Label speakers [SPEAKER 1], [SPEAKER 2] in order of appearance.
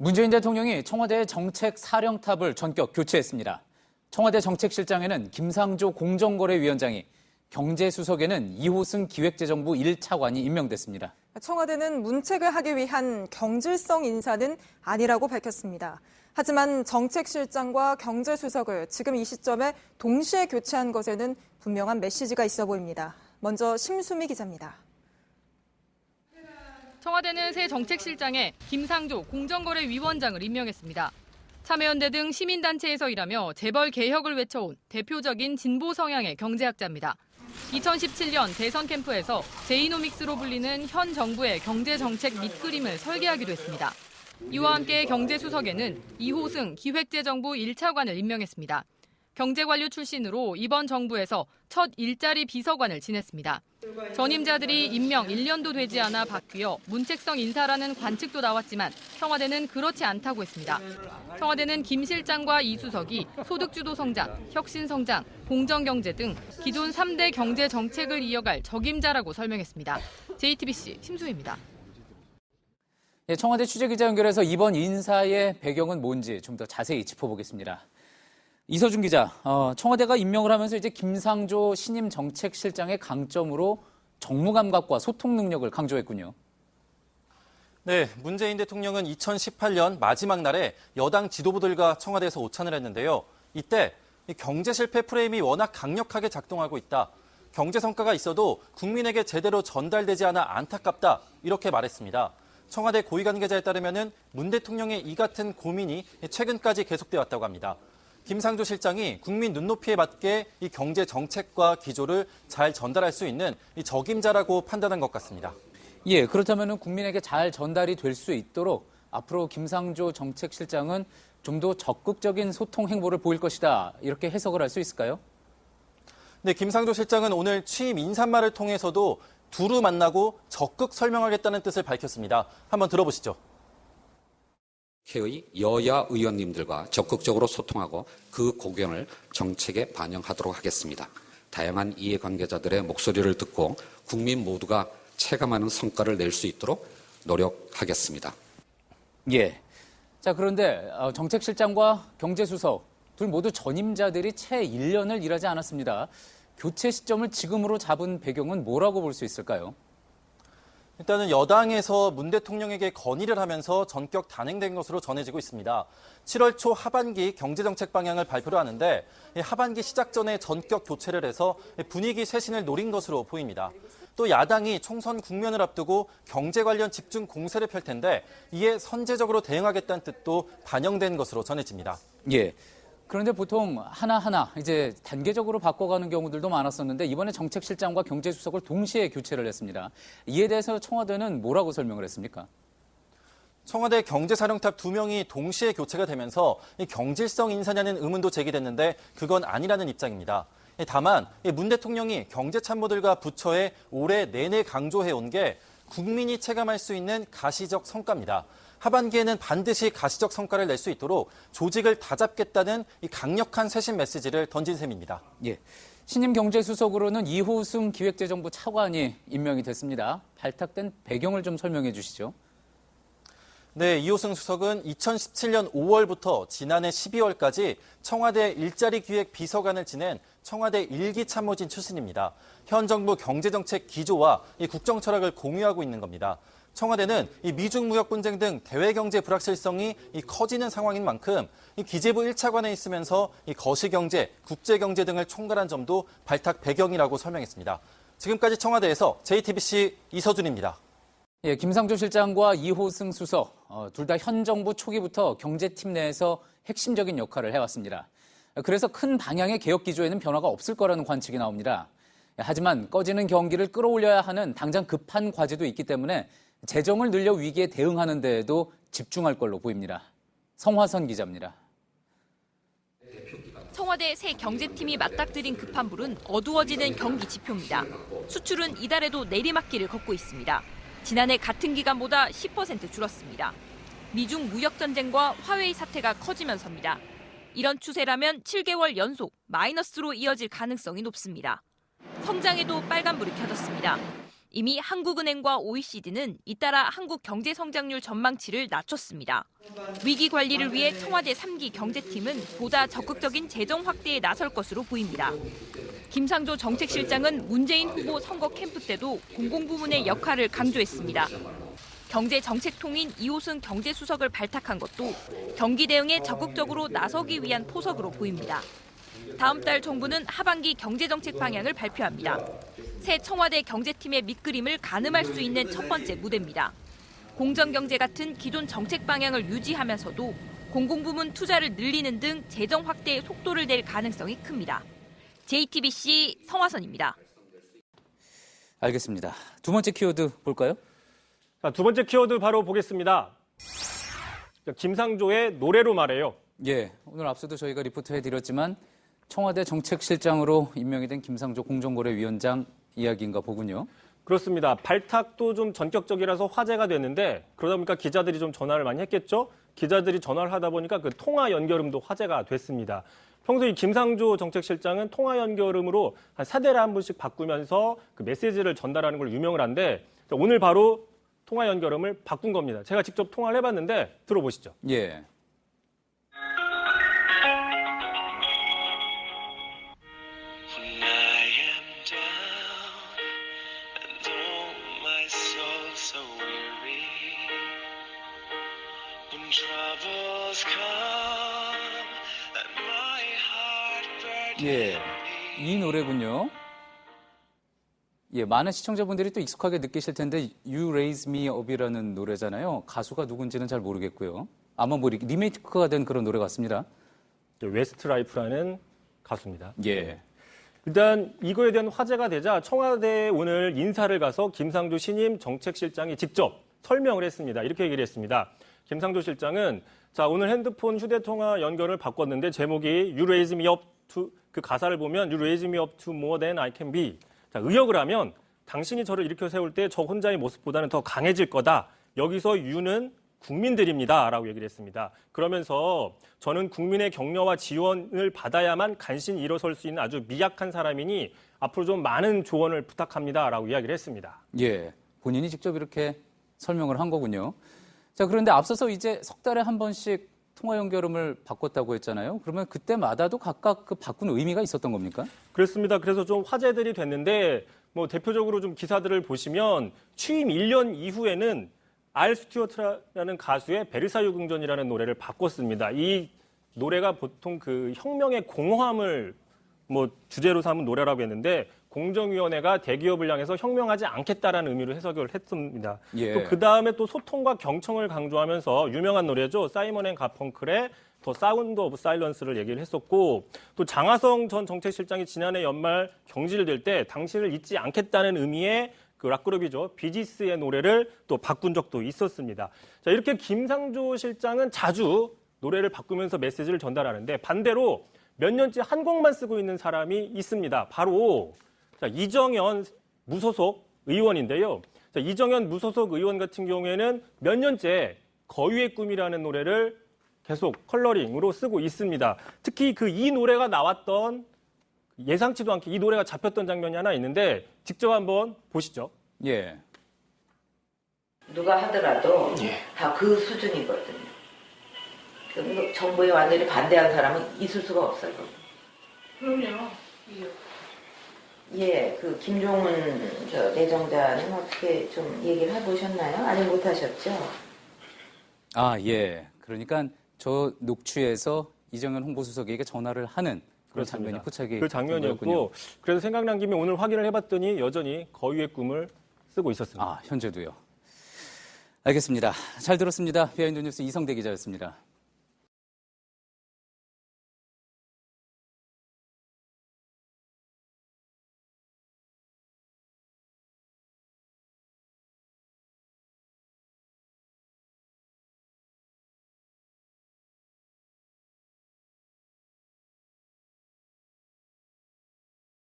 [SPEAKER 1] 문재인 대통령이 청와대 정책사령탑을 전격 교체했습니다. 청와대 정책실장에는 김상조 공정거래위원장이, 경제수석에는 이호승 기획재정부 1차관이 임명됐습니다.
[SPEAKER 2] 청와대는 문책을 하기 위한 경질성 인사는 아니라고 밝혔습니다. 하지만 정책실장과 경제수석을 지금 이 시점에 동시에 교체한 것에는 분명한 메시지가 있어 보입니다. 먼저 심수미 기자입니다.
[SPEAKER 3] 청와대는 새 정책실장에 김상조 공정거래위원장을 임명했습니다. 참여연대 등 시민단체에서 일하며 재벌 개혁을 외쳐온 대표적인 진보 성향의 경제학자입니다. 2017년 대선 캠프에서 제이노믹스로 불리는 현 정부의 경제정책 밑그림을 설계하기도 했습니다. 이와 함께 경제수석에는 이호승 기획재정부 1차관을 임명했습니다. 경제관료 출신으로 이번 정부에서 첫 일자리 비서관을 지냈습니다. 전임자들이 임명 1년도 되지 않아 바뀌어 문책성 인사라는 관측도 나왔지만 청와대는 그렇지 않다고 했습니다. 청와대는 김 실장과 이 수석이 소득주도 성장, 혁신 성장, 공정경제 등 기존 3대 경제 정책을 이어갈 적임자라고 설명했습니다. JTBC 심수희입니다.
[SPEAKER 1] 청와대 취재기자 연결해서 이번 인사의 배경은 뭔지 좀 더 자세히 짚어보겠습니다. 이서준 기자, 청와대가 임명을 하면서 이제 김상조 신임 정책실장의 강점으로 정무 감각과 소통 능력을 강조했군요.
[SPEAKER 4] 네, 문재인 대통령은 2018년 마지막 날에 여당 지도부들과 청와대에서 오찬을 했는데요. 이때 경제 실패 프레임이 워낙 강력하게 작동하고 있다. 경제 성과가 있어도 국민에게 제대로 전달되지 않아 안타깝다. 이렇게 말했습니다. 청와대 고위 관계자에 따르면 문 대통령의 이 같은 고민이 최근까지 계속돼 왔다고 합니다. 김상조 실장이 국민 눈높이에 맞게 이 경제 정책과 기조를 잘 전달할 수 있는 이 적임자라고 판단한 것 같습니다.
[SPEAKER 1] 예, 그렇다면 국민에게 잘 전달이 될 수 있도록 앞으로 김상조 정책실장은 좀 더 적극적인 소통 행보를 보일 것이다. 이렇게 해석을 할 수 있을까요?
[SPEAKER 4] 네, 김상조 실장은 오늘 취임 인사말을 통해서도 두루 만나고 적극 설명하겠다는 뜻을 밝혔습니다. 한번 들어보시죠.
[SPEAKER 5] 국회의 여야 의원님들과 적극적으로 소통하고 그 고견을 정책에 반영하도록 하겠습니다. 다양한 이해관계자들의 목소리를 듣고 국민 모두가 체감하는 성과를 낼 수 있도록 노력하겠습니다.
[SPEAKER 1] 예. 자, 그런데 정책실장과 경제수석 둘 모두 전임자들이 채 1년을 일하지 않았습니다. 교체 시점을 지금으로 잡은 배경은 뭐라고 볼 수 있을까요?
[SPEAKER 4] 일단은 여당에서 문 대통령에게 건의를 하면서 전격 단행된 것으로 전해지고 있습니다. 7월 초 하반기 경제정책 방향을 발표를 하는데 하반기 시작 전에 전격 교체를 해서 분위기 쇄신을 노린 것으로 보입니다. 또 야당이 총선 국면을 앞두고 경제 관련 집중 공세를 펼 텐데 이에 선제적으로 대응하겠다는 뜻도 반영된 것으로 전해집니다.
[SPEAKER 1] 예. 그런데 보통 하나하나 이제 단계적으로 바꿔가는 경우들도 많았었는데 이번에 정책실장과 경제수석을 동시에 교체를 했습니다. 이에 대해서 청와대는 뭐라고 설명을 했습니까?
[SPEAKER 4] 청와대 경제사령탑 2명이 동시에 교체가 되면서 경질성 인사냐는 의문도 제기됐는데 그건 아니라는 입장입니다. 다만 문 대통령이 경제참모들과 부처에 올해 내내 강조해온 게 국민이 체감할 수 있는 가시적 성과입니다. 하반기에는 반드시 가시적 성과를 낼 수 있도록 조직을 다잡겠다는 이 강력한 쇄신 메시지를 던진 셈입니다.
[SPEAKER 1] 예. 신임 경제수석으로는 이호승 기획재정부 차관이 임명이 됐습니다. 발탁된 배경을 좀 설명해 주시죠.
[SPEAKER 4] 네, 이호승 수석은 2017년 5월부터 지난해 12월까지 청와대 일자리 기획 비서관을 지낸 청와대 1기 참모진 출신입니다. 현 정부 경제정책 기조와 이 국정 철학을 공유하고 있는 겁니다. 청와대는 이 미중 무역 분쟁 등 대외 경제 불확실성이 커지는 상황인 만큼 이 기재부 1차관에 있으면서 이 거시경제, 국제경제 등을 총괄한 점도 발탁 배경이라고 설명했습니다. 지금까지 청와대에서 JTBC 이서준입니다.
[SPEAKER 1] 예, 김상조 실장과 이호승 수석 둘 다 현 정부 초기부터 경제팀 내에서 핵심적인 역할을 해왔습니다. 그래서 큰 방향의 개혁 기조에는 변화가 없을 거라는 관측이 나옵니다. 하지만 꺼지는 경기를 끌어올려야 하는 당장 급한 과제도 있기 때문에 재정을 늘려 위기에 대응하는 데에도 집중할 걸로 보입니다. 성화선 기자입니다.
[SPEAKER 6] 청와대 새 경제팀이 맞닥뜨린 급한 불은 어두워지는 경기 지표입니다. 수출은 이달에도 내리막길을 걷고 있습니다. 지난해 같은 기간보다 10% 줄었습니다. 미중 무역 전쟁과 화웨이 사태가 커지면서입니다. 이런 추세라면 7개월 연속 마이너스로 이어질 가능성이 높습니다. 성장에도 빨간불이 켜졌습니다. 이미 한국은행과 OECD는 잇따라 한국 경제 성장률 전망치를 낮췄습니다. 위기 관리를 위해 청와대 3기 경제팀은 보다 적극적인 재정 확대에 나설 것으로 보입니다. 김상조 정책실장은 문재인 후보 선거 캠프 때도 공공부문의 역할을 강조했습니다. 경제정책통인 이호승 경제수석을 발탁한 것도 경기 대응에 적극적으로 나서기 위한 포석으로 보입니다. 다음 달 정부는 하반기 경제정책 방향을 발표합니다. 새 청와대 경제팀의 밑그림을 가늠할 수 있는 첫 번째 무대입니다. 공정경제 같은 기존 정책 방향을 유지하면서도 공공부문 투자를 늘리는 등 재정 확대에 속도를 낼 가능성이 큽니다. JTBC 성화선입니다.
[SPEAKER 1] 알겠습니다. 두 번째 키워드 볼까요?
[SPEAKER 7] 자, 두 번째 키워드 바로 보겠습니다. 김상조의 노래로 말해요.
[SPEAKER 1] 예, 오늘 앞서도 저희가 리포트해드렸지만 청와대 정책실장으로 임명이 된 김상조 공정거래위원장 이야기인가 보군요.
[SPEAKER 7] 그렇습니다. 발탁도 좀 전격적이라서 화제가 됐는데 그러다 보니까 기자들이 좀 전화를 많이 했겠죠. 기자들이 전화를 하다 보니까 그 통화 연결음도 화제가 됐습니다. 평소 이 김상조 정책실장은 통화 연결음으로 한 4대를 한 번씩 바꾸면서 그 메시지를 전달하는 걸 유명을 한데 오늘 바로 통화 연결음을 바꾼 겁니다. 제가 직접 통화를 해봤는데 들어보시죠.
[SPEAKER 1] 예. 예, 이 노래군요. 예, 많은 시청자분들이 또 익숙하게 느끼실 텐데 You Raise Me Up이라는 노래잖아요. 가수가 누군지는 잘 모르겠고요. 아마 뭐 리메이크가 된 그런 노래 같습니다.
[SPEAKER 7] 웨스트라이프라는 가수입니다.
[SPEAKER 1] 예.
[SPEAKER 7] 일단 이거에 대한 화제가 되자 청와대에 오늘 인사를 가서 김상조 신임 정책실장이 직접 설명을 했습니다. 이렇게 얘기를 했습니다. 김상조 실장은 자, 오늘 핸드폰 휴대통화 연결을 바꿨는데 제목이 You Raise Me Up to 그 가사를 보면 You Raise Me Up to More Than I Can Be. 자, 의역을 하면 당신이 저를 일으켜 세울 때 저 혼자의 모습보다는 더 강해질 거다. 여기서 You는 국민들입니다. 라고 얘기를 했습니다. 그러면서 저는 국민의 격려와 지원을 받아야만 간신히 일어설 수 있는 아주 미약한 사람이니 앞으로 좀 많은 조언을 부탁합니다. 라고 이야기를 했습니다.
[SPEAKER 1] 예, 본인이 직접 이렇게 설명을 한 거군요. 자, 그런데 앞서서 이제 석 달에 한 번씩 통화 연결음을 바꿨다고 했잖아요. 그러면 그때마다도 각각 그 바꾼 의미가 있었던 겁니까?
[SPEAKER 7] 그렇습니다. 그래서 좀 화제들이 됐는데 뭐 대표적으로 좀 기사들을 보시면 취임 1년 이후에는 알 스튜어트라는 가수의 베르사유 궁전이라는 노래를 바꿨습니다. 이 노래가 보통 그 혁명의 공허함을 뭐 주제로 삼은 노래라고 했는데 공정위원회가 대기업을 향해서 혁명하지 않겠다라는 의미로 해석을 했습니다.
[SPEAKER 1] 예.
[SPEAKER 7] 또 그 다음에 또 소통과 경청을 강조하면서 유명한 노래죠. 사이먼 앤 가펑클의 더 사운드 오브 사일런스를 얘기를 했었고 또 장하성 전 정책실장이 지난해 연말 경질을 될 때 당신을 잊지 않겠다는 의미의 그 락그룹이죠. 비지스의 노래를 또 바꾼 적도 있었습니다. 자, 이렇게 김상조 실장은 자주 노래를 바꾸면서 메시지를 전달하는데 반대로 몇 년째 한 곡만 쓰고 있는 사람이 있습니다. 바로 자, 이정현 무소속 의원인데요. 자, 이정현 무소속 의원 같은 경우에는 몇 년째 거위의 꿈이라는 노래를 계속 컬러링으로 쓰고 있습니다. 특히 그 이 노래가 나왔던 예상치도 않게 이 노래가 잡혔던 장면이 하나 있는데 직접 한번 보시죠.
[SPEAKER 1] 예.
[SPEAKER 8] 누가 하더라도 다 그 수준이거든요. 정부에 완전히 반대한 사람은 있을 수가 없어요.
[SPEAKER 9] 그럼요.
[SPEAKER 8] 예, 그 김종은 내정자는 어떻게 좀 얘기를 해보셨나요? 아직 못하셨죠?
[SPEAKER 1] 아, 예. 그러니까 저 녹취에서 이정현 홍보수석에게 전화를 하는 그런 장면이 포착이
[SPEAKER 7] 그 장면이었고 그래서 생각난 김에 오늘 확인을 해봤더니 여전히 거위의 꿈을 쓰고 있었습니다.
[SPEAKER 1] 아, 현재도요. 알겠습니다. 잘 들었습니다. 비하인드 뉴스 이성대 기자였습니다.